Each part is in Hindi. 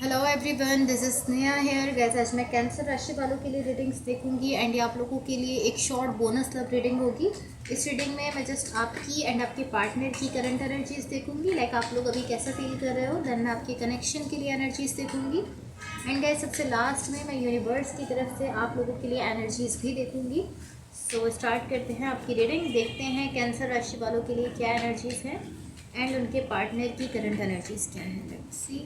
Hello everyone, this is Sneha here. Guys आज मैं कैंसर राशि वालों के लिए रीडिंग्स देखूंगी एंड ये आप लोगों के लिए एक शॉर्ट बोनस लव रीडिंग होगी। इस रीडिंग में मैं जस्ट आपकी एंड आपके पार्टनर की करंट एनर्जीज देखूंगी, लाइक आप लोग अभी कैसा फील कर रहे हो। देन मैं आपके कनेक्शन के लिए एनर्जीज देखूंगी एंड गैस सबसे लास्ट में मैं यूनिवर्स की तरफ से आप लोगों के लिए एनर्जीज भी देखूंगी। सो स्टार्ट करते हैं आपकी रीडिंग, देखते हैं कैंसर राशि वालों के लिए क्या एनर्जीज हैं एंड उनके पार्टनर की करंट एनर्जीज क्या है। Let's see.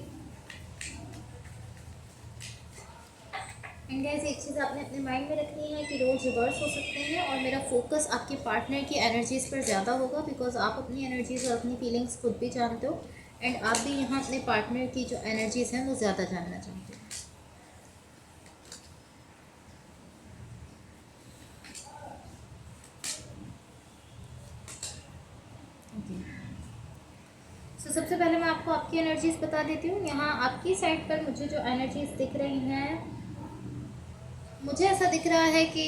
एंड गाइस एक चीज़ आपने अपने माइंड में रखनी है कि रोज रिवर्स हो सकते हैं और मेरा फोकस आपके पार्टनर की एनर्जीज़ पर ज़्यादा होगा, बिकॉज आप अपनी एनर्जीज़ और अपनी फीलिंग्स खुद भी जानते हो एंड आप भी यहाँ अपने पार्टनर की जो एनर्जीज़ हैं वो ज़्यादा जानना चाहते हो। तो सबसे पहले मैं आपको आपकी एनर्जीज़ बता देती हूँ। यहाँ आपकी साइड पर मुझे जो एनर्जीज़ दिख रही हैं, मुझे ऐसा दिख रहा है कि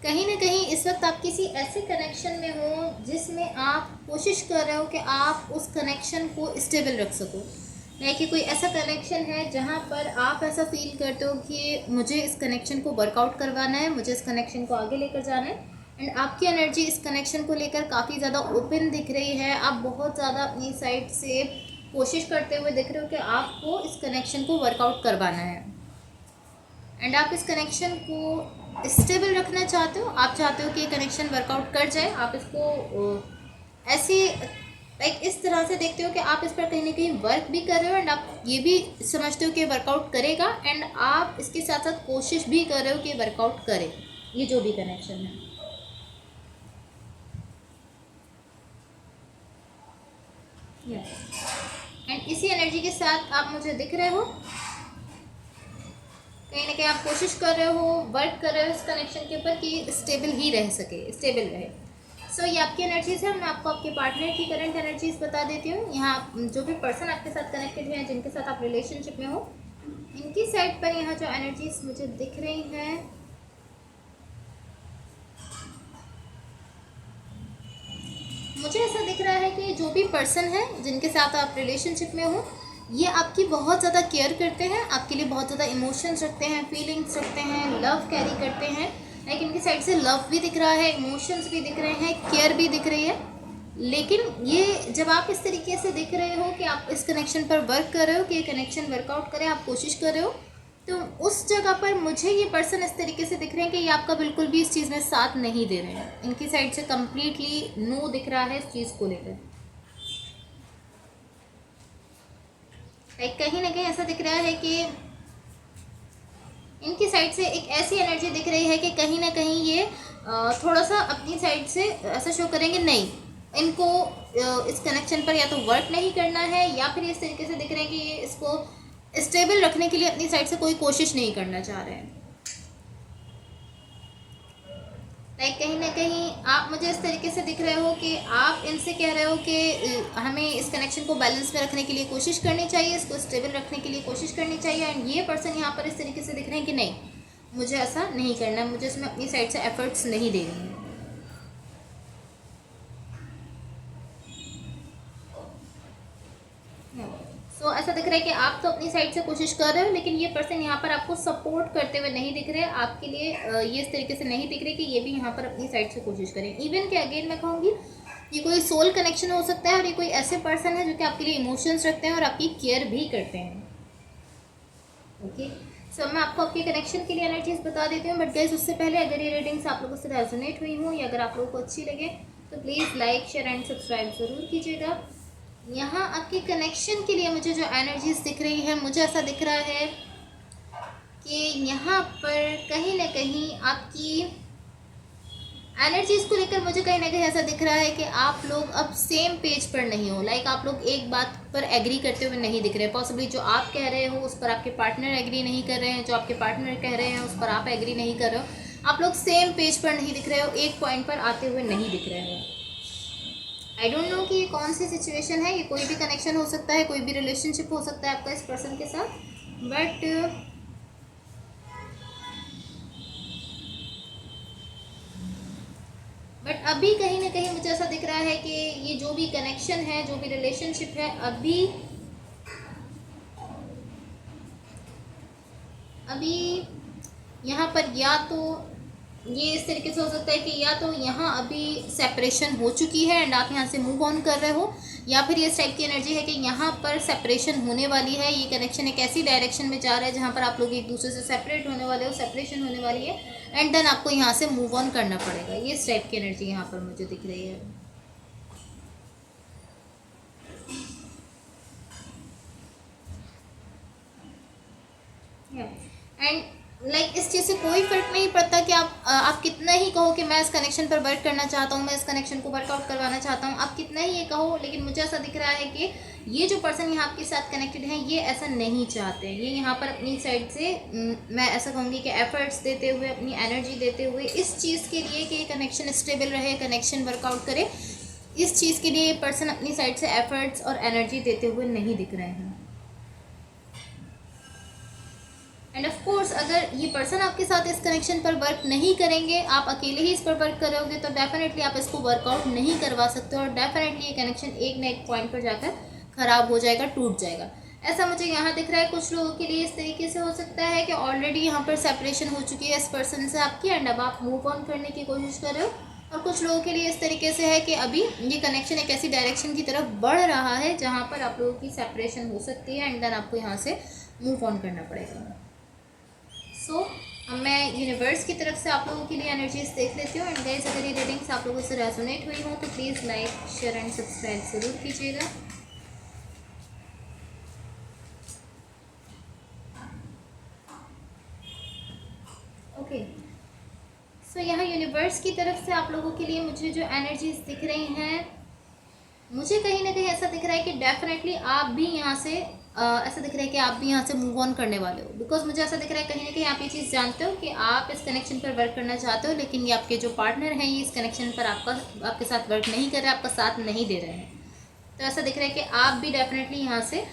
कहीं ना कहीं इस वक्त आप किसी ऐसे कनेक्शन में हो जिसमें आप कोशिश कर रहे हो कि आप उस कनेक्शन को स्टेबल रख सको। लाइक कि कोई ऐसा कनेक्शन है जहाँ पर आप ऐसा फील करते हो कि मुझे इस कनेक्शन को वर्कआउट करवाना है, मुझे इस कनेक्शन को आगे लेकर जाना है एंड आपकी एनर्जी इस कनेक्शन को लेकर काफ़ी ज़्यादा ओपन दिख रही है। आप बहुत ज़्यादा अपनी साइड से कोशिश करते हुए दिख रहे हो कि आपको इस कनेक्शन को वर्कआउट करवाना है एंड आप इस कनेक्शन को स्टेबल रखना चाहते हो। आप चाहते हो कि ये कनेक्शन वर्कआउट कर जाए। आप इसको ऐसे लाइक इस तरह से देखते हो कि आप इस पर कहीं ना कहीं वर्क भी कर रहे हो एंड आप ये भी समझते हो कि वर्कआउट करेगा एंड आप इसके साथ साथ कोशिश भी कर रहे हो कि वर्कआउट करे ये जो भी कनेक्शन है। एंड इसी एनर्जी के साथ आप मुझे दिख रहे हो, कहीं ना कहीं आप कोशिश कर रहे हो, वर्क कर रहे हो इस कनेक्शन के ऊपर कि स्टेबल ही रह सके, स्टेबल रहे। सो ये आपकी एनर्जीज़ है। मैं आपको आपके पार्टनर की करंट एनर्जीज़ बता देती हूँ। यहाँ जो भी पर्सन आपके साथ कनेक्टेड हैं, जिनके साथ आप रिलेशनशिप में हो, इनकी साइड पर यहाँ जो एनर्जीज़ मुझे दिख रही हैं, मुझे ऐसा दिख रहा है कि जो भी पर्सन है जिनके साथ आप रिलेशनशिप में हो, ये आपकी बहुत ज़्यादा केयर करते हैं, आपके लिए बहुत ज़्यादा इमोशंस रखते हैं, फीलिंग्स रखते हैं, लव कैरी करते हैं। लाइक इनकी साइड से लव भी दिख रहा है, इमोशंस भी दिख रहे हैं, केयर भी दिख रही है। लेकिन ये जब आप इस तरीके से दिख रहे हो कि आप इस कनेक्शन पर वर्क कर रहे हो कि ये कनेक्शन वर्कआउट करे, आप कोशिश कर रहे हो, तो उस जगह पर मुझे ये पर्सन इस तरीके से दिख रहे हैं कि ये आपका बिल्कुल भी इस चीज़ में साथ नहीं दे रहे हैं। इनकी साइड से कम्प्लीटली नो दिख रहा है इस चीज़ को लेकर। लाइक कहीं ना कहीं ऐसा दिख रहा है कि इनकी साइड से एक ऐसी एनर्जी दिख रही है कि कहीं ना कहीं ये थोड़ा सा अपनी साइड से ऐसा शो करेंगे, नहीं इनको इस कनेक्शन पर या तो वर्क नहीं करना है या फिर इस तरीके से दिख रहे हैं कि ये इसको स्टेबल रखने के लिए अपनी साइड से कोई कोशिश नहीं करना चाह रहे हैं। लाइक कहीं ना कहीं आप मुझे इस तरीके से दिख रहे हो कि आप इनसे कह रहे हो कि हमें इस कनेक्शन को बैलेंस में रखने के लिए कोशिश करनी चाहिए, इसको स्टेबल रखने के लिए कोशिश करनी चाहिए एंड ये पर्सन यहाँ पर इस तरीके से दिख रहे हैं कि नहीं, मुझे ऐसा नहीं करना, मुझे इसमें अपनी साइड से एफर्ट्स नहीं देने हैं। सो ऐसा दिख रहा है कि आप तो अपनी साइड से कोशिश कर रहे हो, लेकिन ये पर्सन यहाँ पर आपको सपोर्ट करते हुए नहीं दिख रहे, आपके लिए ये इस तरीके से नहीं दिख रहे कि ये भी यहाँ पर अपनी साइड से कोशिश करें। इवन कि अगेन मैं कहूँगी ये कोई सोल कनेक्शन हो सकता है और ये कोई ऐसे पर्सन है जो कि आपके लिए इमोशंस रखते हैं और आपकी केयर भी करते हैं। ओके, सो मैं आपको आपके कनेक्शन के लिए एनर्जीज बता देती हूँ, बट गाइस उससे पहले अगर ये रीडिंग्स आप लोगों से रेजोनेट हुई हूँ या अगर आप लोगों को अच्छी लगे तो please like share and subscribe ज़रूर कीजिएगा। यहाँ आपके कनेक्शन के लिए मुझे जो एनर्जीज दिख रही है, मुझे ऐसा दिख रहा है कि यहाँ पर कहीं ना कहीं आपकी एनर्जीज को लेकर मुझे कहीं ना कहीं ऐसा दिख रहा है कि आप लोग अब सेम पेज पर नहीं हो। लाइक आप लोग एक बात पर एग्री करते हुए नहीं दिख रहे। पॉसिबली जो आप कह रहे हो उस पर आपके पार्टनर एग्री नहीं कर रहे हैं, जो आपके पार्टनर कह रहे हैं उस पर आप एग्री नहीं कर रहे हो। आप लोग सेम पेज पर नहीं दिख रहे हो, एक पॉइंट पर आते हुए नहीं दिख रहे हो। आई डोंट नो कि ये कौन सी सिचुएशन है, ये कोई भी कनेक्शन हो सकता है, कोई भी रिलेशनशिप हो सकता है आपका इस पर्सन के साथ, बट अभी कहीं ना कहीं मुझे ऐसा दिख रहा है कि ये जो भी कनेक्शन है, जो भी रिलेशनशिप है, अभी अभी यहाँ पर या तो ये इस तरीके से हो सकता है कि या तो यहाँ अभी सेपरेशन हो चुकी है एंड आप यहाँ से मूव ऑन कर रहे हो, या फिर इस टाइप की एनर्जी है कि यहाँ पर सेपरेशन होने वाली है। ये कनेक्शन एक ऐसी डायरेक्शन में जा रहा है जहाँ पर आप लोग एक दूसरे से सेपरेट होने वाले हो, सेपरेशन होने वाली है एंड देन आपको यहाँ से मूव ऑन करना पड़ेगा। ये इस टाइप की एनर्जी यहाँ पर मुझे दिख रही है। एंड लाइक इस चीज़ से कोई फर्क नहीं पड़ता कि आप कितना ही कहो कि मैं इस कनेक्शन पर वर्क करना चाहता हूँ, मैं इस कनेक्शन को वर्कआउट करवाना चाहता हूँ, आप कितना ही ये कहो, लेकिन मुझे ऐसा दिख रहा है कि ये जो पर्सन यहाँ आपके साथ कनेक्टेड हैं ये ऐसा नहीं चाहते हैं। ये यहाँ पर अपनी साइड से मैं ऐसा कहूँगी कि एफर्ट्स देते हुए, अपनी एनर्जी देते हुए इस चीज़ के लिए कि ये कनेक्शन स्टेबल रहे, कनेक्शन वर्कआउट करे, इस चीज़ के लिए ये पर्सन अपनी साइड से एफर्ट्स और एनर्जी देते हुए नहीं दिख रहे हैं। एंड ऑफ कोर्स अगर ये पर्सन आपके साथ इस कनेक्शन पर वर्क नहीं करेंगे, आप अकेले ही इस पर वर्क करोगे, तो डेफिनेटली आप इसको वर्कआउट नहीं करवा सकते और डेफिनेटली ये कनेक्शन एक ना एक पॉइंट पर जाकर ख़राब हो जाएगा, टूट जाएगा। ऐसा मुझे यहाँ दिख रहा है। कुछ लोगों के लिए इस तरीके से हो सकता है कि ऑलरेडी यहाँ पर सेपरेशन हो चुकी है इस पर्सन से आपकी एंड अब आप मूव ऑन करने की कोशिश कर रहे हो, और कुछ लोगों के लिए इस तरीके से है कि अभी ये कनेक्शन एक ऐसी डायरेक्शन की तरफ बढ़ रहा है जहाँ पर आप लोगों की सेपरेशन हो सकती है एंड देन आपको यहाँ से मूव ऑन करना पड़ेगा। सो अब मैं यूनिवर्स की तरफ से आप लोगों के लिए एनर्जीज देख लेती हूँ। एंड गाइस अगर ये रीडिंग्स आप लोगों से रेजोनेट हुई हो तो please like, share and subscribe ज़रूर कीजिएगा। ओके, सो यहाँ यूनिवर्स की तरफ से आप लोगों के लिए मुझे जो एनर्जीज दिख रही हैं, मुझे कहीं ना कहीं ऐसा दिख रहा है कि डेफिनेटली आप भी यहाँ से ऐसा दिख रहा है कि आप भी यहाँ से मूव ऑन करने वाले हो। बिकॉज मुझे ऐसा दिख रहा है कहीं ना कहीं आप ये चीज़ जानते हो कि आप इस कनेक्शन पर वर्क करना चाहते हो, लेकिन ये आपके जो पार्टनर हैं ये इस कनेक्शन पर आपके साथ वर्क नहीं कर रहे, आपका साथ नहीं दे रहे हैं। तो ऐसा दिख रहा है कि आप भी डेफिनेटली यहाँ से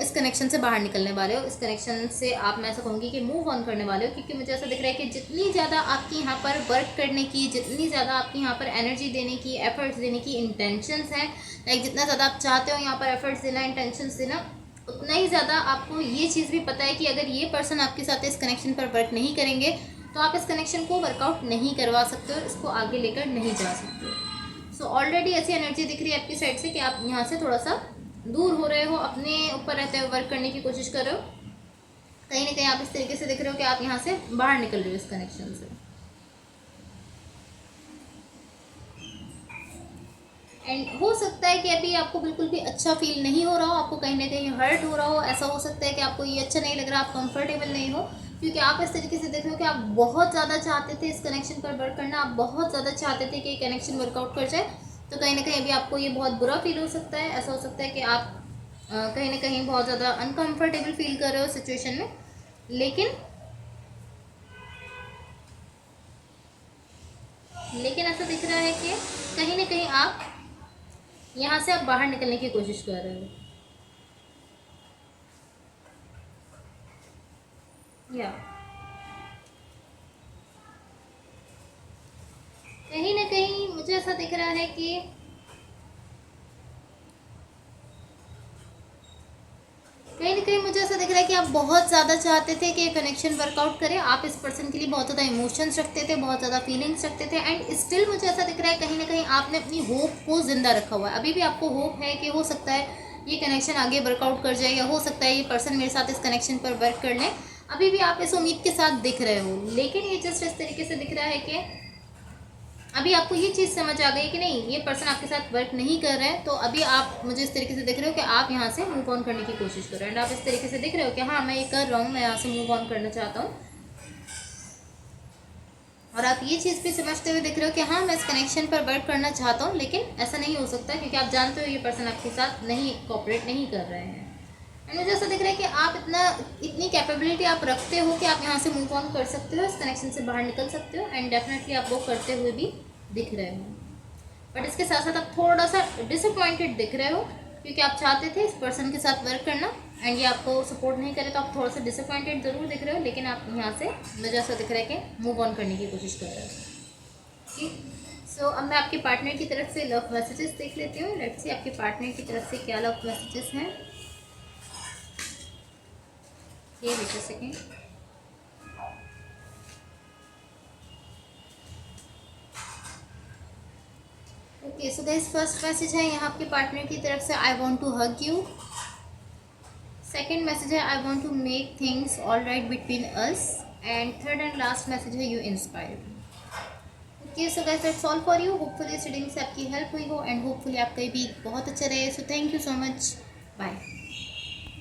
इस कनेक्शन से बाहर निकलने वाले हो, इस कनेक्शन से आप, मैं ऐसा कहूँगी कि मूव ऑन करने वाले हो। क्योंकि मुझे ऐसा दिख रहा है कि जितनी ज़्यादा आपकी यहाँ पर वर्क करने की, जितनी ज़्यादा आपकी यहाँ पर एनर्जी देने की, एफर्ट्स देने की इंटेंशंस हैं, लाइक जितना ज़्यादा आप चाहते हो यहाँ पर एफर्ट्स देना, इंटेंशंस देना, उतना ही ज़्यादा आपको ये चीज़ भी पता है कि अगर ये पर्सन आपके साथ इस कनेक्शन पर वर्क नहीं करेंगे तो आप इस कनेक्शन को वर्कआउट नहीं करवा सकते हो, इसको आगे लेकर नहीं जा सकते। सो ऑलरेडी ऐसी एनर्जी दिख रही है आपकी साइड से कि आप यहाँ से थोड़ा सा दूर हो रहे हो, अपने ऊपर रहते हुए वर्क करने की कोशिश कर रहे हो। कहीं ना कहीं आप इस तरीके से दिख रहे हो कि आप यहाँ से बाहर निकल रहे हो इस कनेक्शन से। एंड हो सकता है कि अभी आपको बिल्कुल भी अच्छा फील नहीं हो रहा हो, आपको कहीं ना कहीं हर्ट हो रहा हो। ऐसा हो सकता है कि आपको ये अच्छा नहीं लग रहा, आप कंफर्टेबल नहीं हो, क्योंकि आप इस तरीके से देख रहे हो कि आप बहुत ज़्यादा चाहते थे इस कनेक्शन पर वर्क करना, आप बहुत ज़्यादा चाहते थे कि कनेक्शन वर्कआउट कर जाए। तो कहीं ना कहीं अभी आपको ये बहुत बुरा फील हो सकता है। ऐसा हो सकता है कि आप कहीं ना कहीं बहुत ज़्यादा अनकंफर्टेबल फील कर रहे हो सिचुएशन में, लेकिन ऐसा दिख रहा है कि कहीं ना कहीं आप यहाँ से आप बाहर निकलने की कोशिश कर रहे हो। या कहीं ना कहीं मुझे ऐसा दिख रहा है कि मुझे ऐसा दिख रहा है कि आप बहुत ज़्यादा चाहते थे कि कनेक्शन वर्कआउट करे, आप इस पर्सन के लिए बहुत ज़्यादा इमोशंस रखते थे, बहुत ज़्यादा फीलिंग्स रखते थे। एंड स्टिल मुझे ऐसा दिख रहा है कहीं ना कहीं आपने अपनी होप को ज़िंदा रखा हुआ है। अभी भी आपको होप है कि हो सकता है ये कनेक्शन आगे वर्कआउट कर जाए, या हो सकता है ये पर्सन मेरे साथ इस कनेक्शन पर वर्क कर लें। अभी भी आप इस उम्मीद के साथ दिख रहे हो, लेकिन ये जस्ट इस तरीके से दिख रहा है कि अभी आपको ये चीज़ समझ आ गई कि नहीं, ये पर्सन आपके साथ वर्क नहीं कर रहे हैं। तो अभी आप मुझे इस तरीके से दिख रहे हो कि आप यहाँ से मूव ऑन करने की कोशिश कर रहे हो, एंड आप इस तरीके से दिख रहे हो कि हाँ मैं ये कर रहा हूँ, मैं यहाँ से मूव ऑन करना चाहता हूँ। और आप ये चीज़ भी समझते हुए दिख रहे हो कि हाँ मैं इस कनेक्शन पर वर्क करना चाहता हूँ, लेकिन ऐसा नहीं हो सकता क्योंकि आप जानते हो ये पर्सन आपके साथ नहीं कोऑपरेट नहीं कर रहे हैं। एंड मुझे ऐसा दिख रहा है कि आप इतनी कैपेबिलिटी आप रखते हो कि आप यहाँ से मूव ऑन कर सकते हो, इस कनेक्शन से बाहर निकल सकते हो, एंड डेफिनेटली आप वो करते हुए भी दिख रहे हो। बट इसके साथ साथ आप थोड़ा सा डिसअपॉइंटेड दिख रहे हो, क्योंकि आप चाहते थे इस पर्सन के साथ वर्क करना एंड ये आपको सपोर्ट नहीं करे, तो आप थोड़ा सा डिसअपॉइंटेड ज़रूर दिख रहे हो। लेकिन आप यहाँ से मुझे ऐसा दिख रहा है कि मूव ऑन करने की कोशिश कर रहे हो। ठीक, सो अब मैं आपके पार्टनर की तरफ से लव मैसेजेस देख लेती हूँ। लेट्स सी आपके पार्टनर की तरफ से क्या लव मैसेजेस हैं। ये wait a second. Okay so guys first message है यहाँ आपके पार्टनर की तरफ से I want to hug you. Second message है I want to make things all right between us. And third and last message है you inspire me. Okay so guys that's all for you. Hopefully इस रीडिंग से आपकी हेल्प हुई हो एंड होपफुली आपका वीक बहुत अच्छा रहे। So thank you so much. Bye.